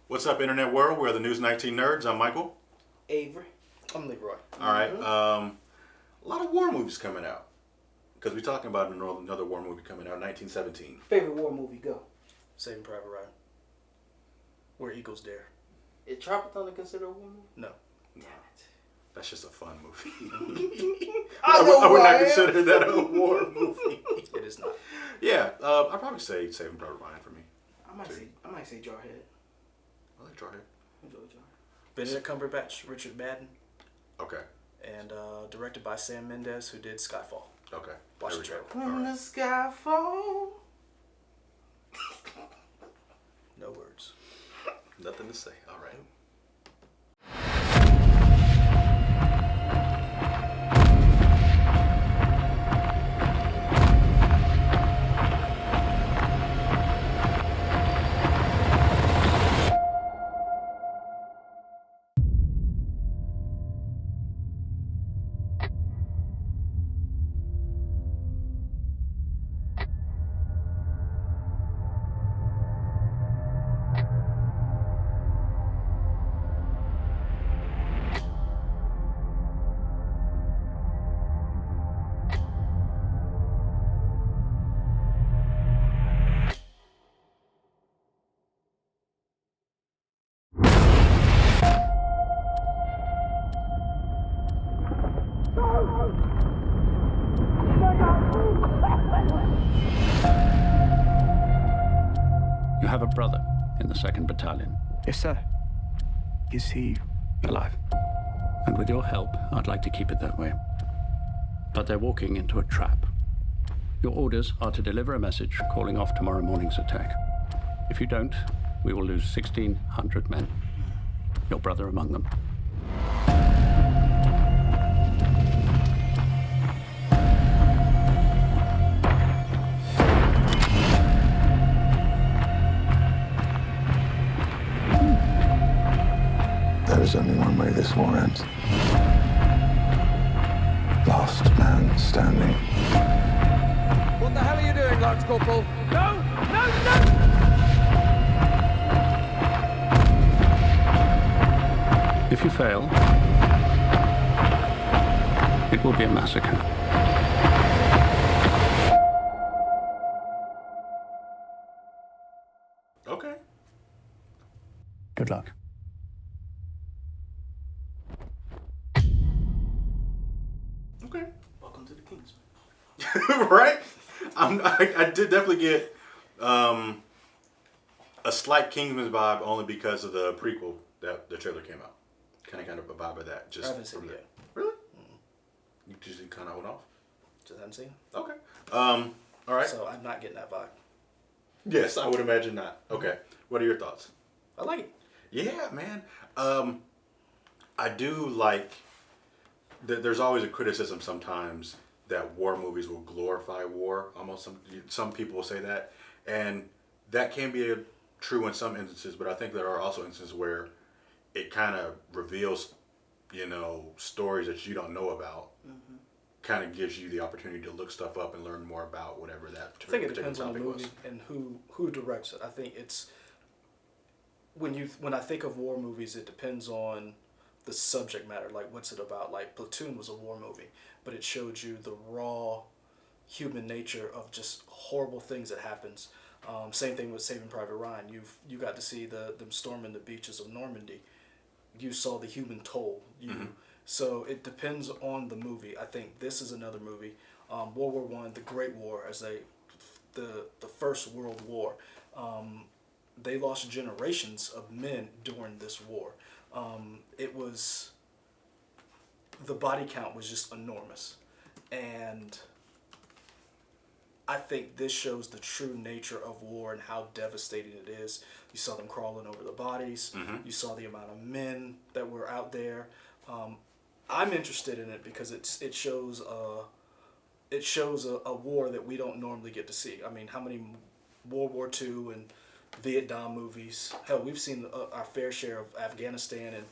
What's up, Internet World? We're the News 19 Nerds. I'm Michael. Avery. I'm Leroy. All right. A lot of war movies coming out. Because we're talking about another war movie coming out, 1917. Favorite war movie, go. Saving Private Ryan. Where Eagles Dare. Is Tropic Thunder considered a war movie? No. Damn it. That's just a fun movie. I would not consider that a war movie. It is not. Yeah, I'd probably say Saving Private Ryan for me. I might say Jarhead. I like Jarhead. Enjoy Jarhead. Benedict Cumberbatch, Richard Madden, Okay. and directed by Sam Mendes, who did Skyfall. Okay. Watch There the we go. trailer. All When right. the sky falls. No words. Nothing to say. All right. You have a brother in the 2nd Battalion, Yes, sir. Is he alive? and with your help, I'd like to keep it that way. But they're walking into a trap. Your orders are to deliver a message calling off tomorrow morning's attack. If you don't, we will lose 1,600 men. Your brother among them. There is only one way this war ends. Last man standing. What the hell are you doing, Lance Corporal? No! No! No! If you fail, it will be a massacre. Okay. Good luck. Okay. Welcome to the Kings. Right? I did definitely get a slight Kingsman vibe only because of the prequel that the trailer came out. Kind of a vibe of that. Just I haven't seen from it the- yet. Really? You just kind of hold off. Just haven't seen it. Okay. All right. So I'm not getting that vibe. Yes, I would imagine not. Okay. What are your thoughts? I like it. Yeah, man. I do like. There's always a criticism sometimes that war movies will glorify war. Almost some people will say that, and that can be true in some instances. But I think there are also instances where it kind of reveals, stories that you don't know about. Mm-hmm. Kind of gives you the opportunity to look stuff up and learn more about whatever that I think it particular depends on the topic movie was. and who directs it. I think it's when I think of war movies, it depends on the subject matter. Like, what's it about? Like, Platoon was a war movie, but it showed you the raw human nature of just horrible things that happens. Same thing with Saving Private Ryan. You got to see them storming the beaches of Normandy. You saw the human toll. So it depends on the movie. I think this is another movie. World War I, the Great War, the First World War. They lost generations of men during this war. The body count was just enormous. And I think this shows the true nature of war and how devastating it is. You saw them crawling over the bodies. You saw the amount of men that were out there. I'm interested in it because it shows a war that we don't normally get to see. I mean, how many World War II and Vietnam movies? Hell, we've seen our fair share of Afghanistan and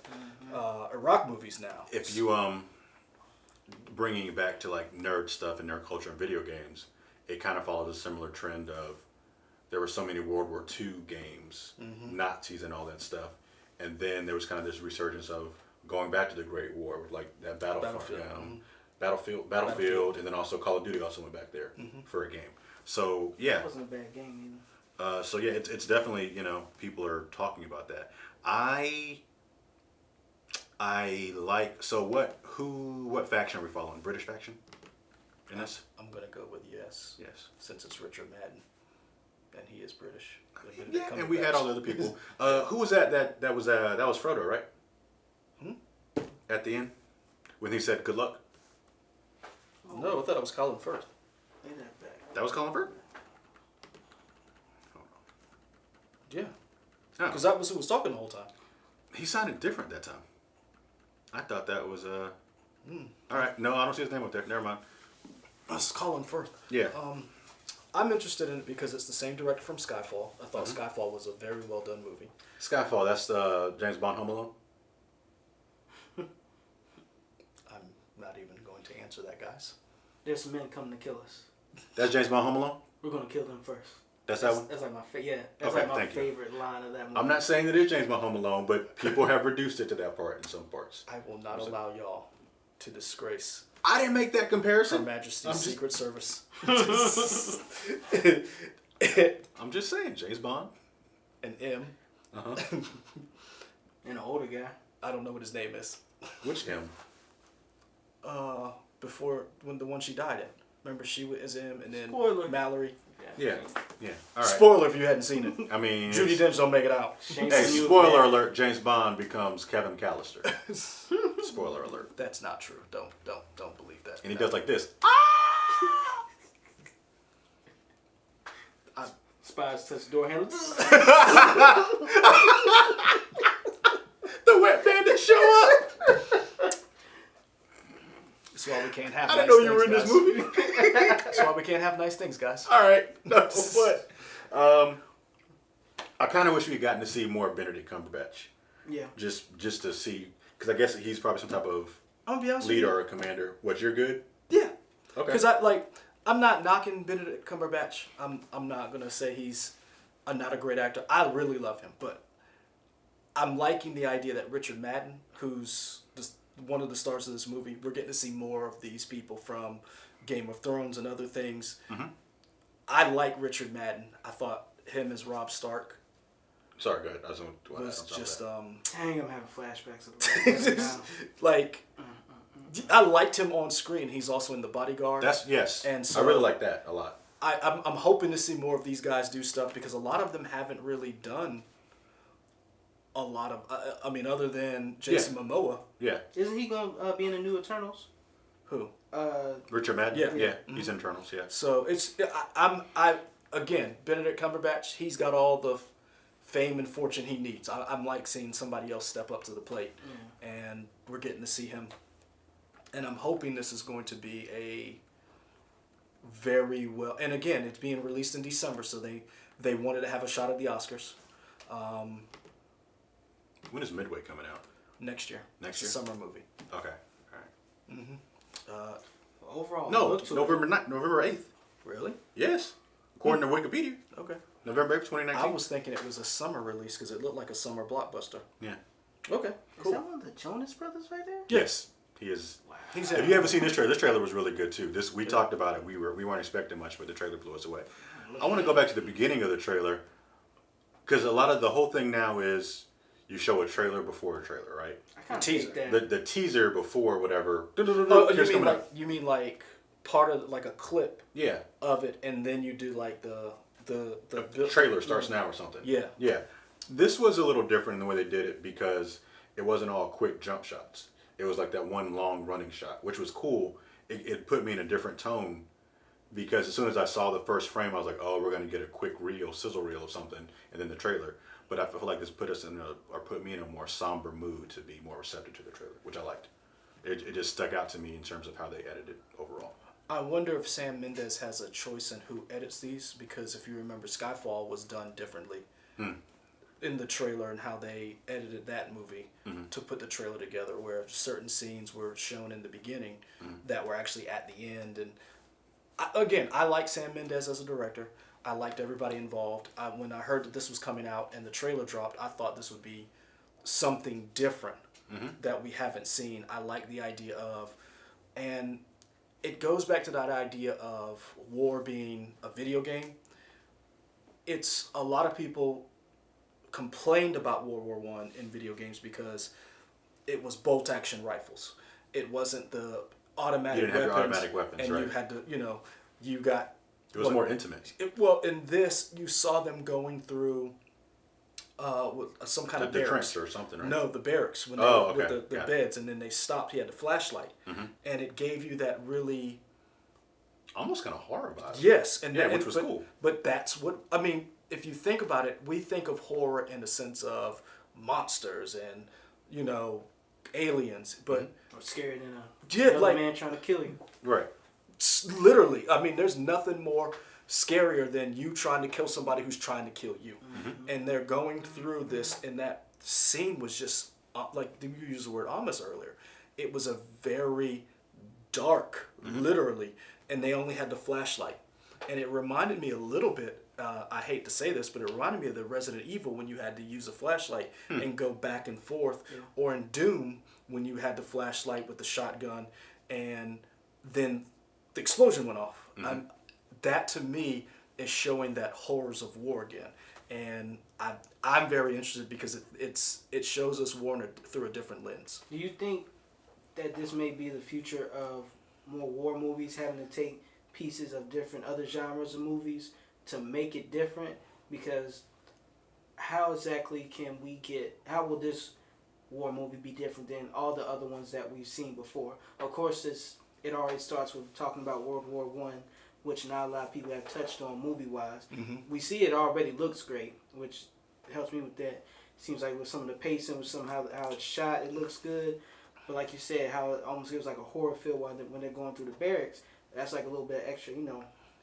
Iraq movies now. If you bringing it back to like nerd stuff and nerd culture and video games, it kind of follows a similar trend of there were so many World War II games, Nazis and all that stuff, and then there was kind of this resurgence of going back to the Great War with like that Battlefield, and then also Call of Duty also went back there for a game. So yeah, It wasn't a bad game so yeah, it's definitely, people are talking about that. I like, so what faction are we following? British faction in this? I'm gonna go with yes. Yes. Since it's Richard Madden, and he is British. Yeah, and we had all the other people. Who was that? That was Frodo, right? At the end, when he said "Good luck." No, I thought it was Colin Firth. Ain't that bad. That was Colin Firth. Yeah, Oh. because that was who was talking the whole time. He sounded different that time. I thought that was All right, no, I don't see his name up there. Never mind. That's Colin Firth. Yeah. I'm interested in it because it's the same director from Skyfall. I thought Skyfall was a very well done movie. Skyfall. That's the James Bond Home Alone. I'm not even going to answer that, guys. There's some men coming to kill us. That's James Bond Home Alone. We're gonna kill them first. That's that one. That's like my That's Okay, like my thank you. favorite line of that movie. I'm not saying that it's James Bond Home Alone, but people have reduced it to that part in some parts. I will not allow y'all to disgrace I didn't make that Her comparison. Majesty's Secret Service. I'm just saying, James Bond. And M. And an older guy. I don't know what his name is. Which him? Before when the one she died in. Remember, she was M, and then Spoiler. Mallory. Yeah. All right. Spoiler if you hadn't seen it. I mean, Judi Dench don't make it out. Shane hey, Senior spoiler was alert: James Bond becomes Kevin McAllister. Spoiler alert. That's not true. Don't believe that. And he does like this. bad. Spies touch the door handle. The wet bandits show up. That's why we can't have. I nice didn't know you were in things, this guys. movie. That's why we can't have nice things, guys. All right, no, but I kind of wish we had gotten to see more of Benedict Cumberbatch. Yeah. Just to see, because I guess he's probably some type of I'm gonna be honest leader with or a commander. What, you're good? you. Yeah. Okay. Because I'm not knocking Benedict Cumberbatch. I'm not gonna say he's not a great actor. I really love him, but I'm liking the idea that Richard Madden, who's one of the stars of this movie, we're getting to see more of these people from Game of Thrones and other things. I like Richard Madden. I thought him as Robb Stark Sorry, go ahead. I was was just Dang, I'm having flashbacks of the now. like I liked him on screen. He's also in The Bodyguard. yes. And so I really like that a lot. I'm hoping to see more of these guys do stuff because a lot of them haven't really done a lot of. I mean, other than Jason Momoa. Yeah. Isn't he gonna be in the new Eternals? Who? Richard Madden. Yeah. Yeah. He's in Eternals. Yeah. So it's I again Benedict Cumberbatch. He's got all the fame and fortune he needs. I'm like seeing somebody else step up to the plate, and we're getting to see him. And I'm hoping this is going to be a very well. And again, it's being released in December, so they wanted to have a shot at the Oscars. When is Midway coming out? Next year. Next It's year? a summer movie. Okay. All right. Overall, No, look to it. November 8th. Really? Yes. According to Wikipedia. Okay. November 8th, 2019. I was thinking it was a summer release because it looked like a summer blockbuster. Yeah. Okay. Is Cool. that one of the Jonas Brothers right there? Yes. He is. He's If you haven't seen this trailer was really good too. We talked about it. We weren't expecting much, but the trailer blew us away. I want to go back to the beginning of the trailer because a lot of the whole thing now is you show a trailer before a trailer, right? I kind of Teaser. think that. The teaser before whatever. Oh, here's coming up. you mean like part of like a clip Yeah. of it, and then you do like the Trailer starts now or something. Yeah. Yeah. This was a little different in the way they did it because it wasn't all quick jump shots. It was like that one long running shot, which was cool. It put me in a different tone because as soon as I saw the first frame, I was like, oh, we're going to get a quick sizzle reel of something, and then the trailer. But I feel like this put me in a more somber mood to be more receptive to the trailer, which I liked. It just stuck out to me in terms of how they edited overall. I wonder if Sam Mendes has a choice in who edits these because if you remember, Skyfall was done differently in the trailer and how they edited that movie to put the trailer together, where certain scenes were shown in the beginning that were actually at the end. And I like Sam Mendes as a director. I liked everybody involved. When I heard that this was coming out and the trailer dropped, I thought this would be something different that we haven't seen. I like the idea of, and it goes back to that idea of war being a video game. It's a lot of people complained about World War One in video games because it was bolt action rifles. It wasn't the automatic You didn't have weapons, your automatic weapons, and right. you had to, you got. It was more intimate. Well, in this, you saw them going through with some kind of The barracks. trench or something, right? No, the barracks when with the beds, and then they stopped. He had the flashlight, and it gave you that really Almost kind of horror vibe. yes, and which was cool. But that's what I mean. If you think about it, we think of horror in the sense of monsters and aliens, but Or scarier than Yeah, another man trying to kill you. Right. literally, I mean, there's nothing more scarier than you trying to kill somebody who's trying to kill you. And they're going through this, and that scene was just like you used the word ominous earlier. It was a very dark, literally, and they only had the flashlight. And it reminded me a little bit, I hate to say this, but it reminded me of the Resident Evil when you had to use a flashlight and go back and forth, or in Doom when you had the flashlight with the shotgun and then the explosion went off. That to me is showing that horrors of war again. And I'm very interested because it shows us war through a different lens. Do you think that this may be the future of more war movies, having to take pieces of different other genres of movies to make it different? Because how exactly how will this war movie be different than all the other ones that we've seen before? Of course, it already starts with talking about World War One, which not a lot of people have touched on movie-wise. We see it already looks great, which helps me with that. Seems like with some of the pacing, with how it's shot, it looks good. But like you said, how it almost gives like a horror feel when they're going through the barracks. That's like a little bit extra,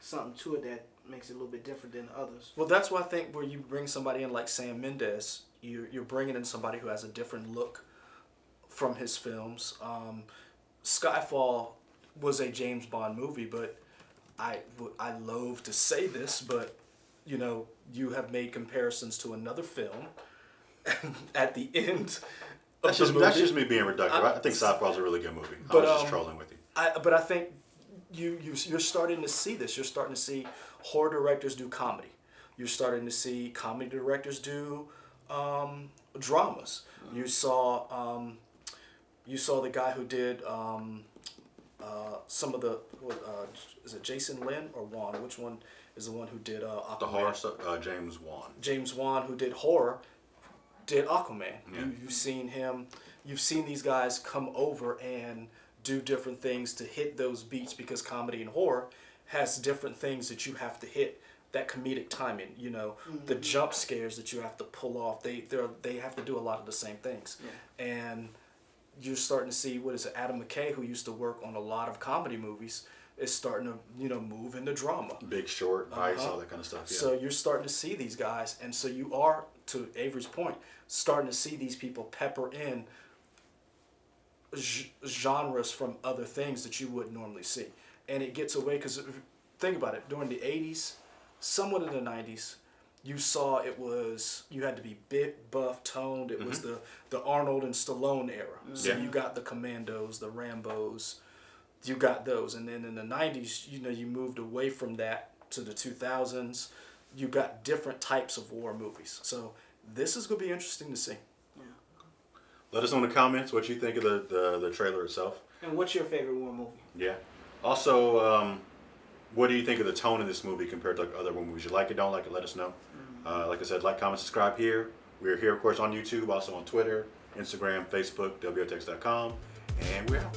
something to it that makes it a little bit different than others. Well, that's why I think where you bring somebody in like Sam Mendes, you're bringing in somebody who has a different look from his films. Skyfall was a James Bond movie, but I loathe to say this, but you have made comparisons to another film at the end of the movie. That's just me being reductive. I think Skyfall's a really good movie. I was just trolling with you. But I think you're starting to see this. You're starting to see horror directors do comedy. You're starting to see comedy directors do dramas. You saw the guy who did some of the is it Jason Lin or Wan? Which one is the one who did Aquaman? The horror stuff, James Wan. James Wan, who did horror, did Aquaman. Yeah. You've seen him. You've seen these guys come over and do different things to hit those beats, because comedy and horror has different things that you have to hit. That comedic timing, the jump scares that you have to pull off. They have to do a lot of the same things, and you're starting to see Adam McKay, who used to work on a lot of comedy movies, is starting to move into drama. Big Short, Vice, all that kind of stuff. Yeah. So you're starting to see these guys, and so you are, to Avery's point, starting to see these people pepper in genres from other things that you wouldn't normally see, and it gets away because think about it. During the 80s, somewhat in the 90s, you saw you had to be big, buff, toned. It was the Arnold and Stallone era. So you got the Commandos, the Rambos, you got those. And then in the 90s, you moved away from that to the 2000s. You got different types of war movies. So this is going to be interesting to see. Let us know in the comments what you think of the trailer itself. And what's your favorite war movie? Yeah. Also, what do you think of the tone of this movie compared to other war movies? You like it, don't like it, let us know. Like I said, like, comment, subscribe here. We're here, of course, on YouTube, also on Twitter, Instagram, Facebook, WOTX.com, and we're out.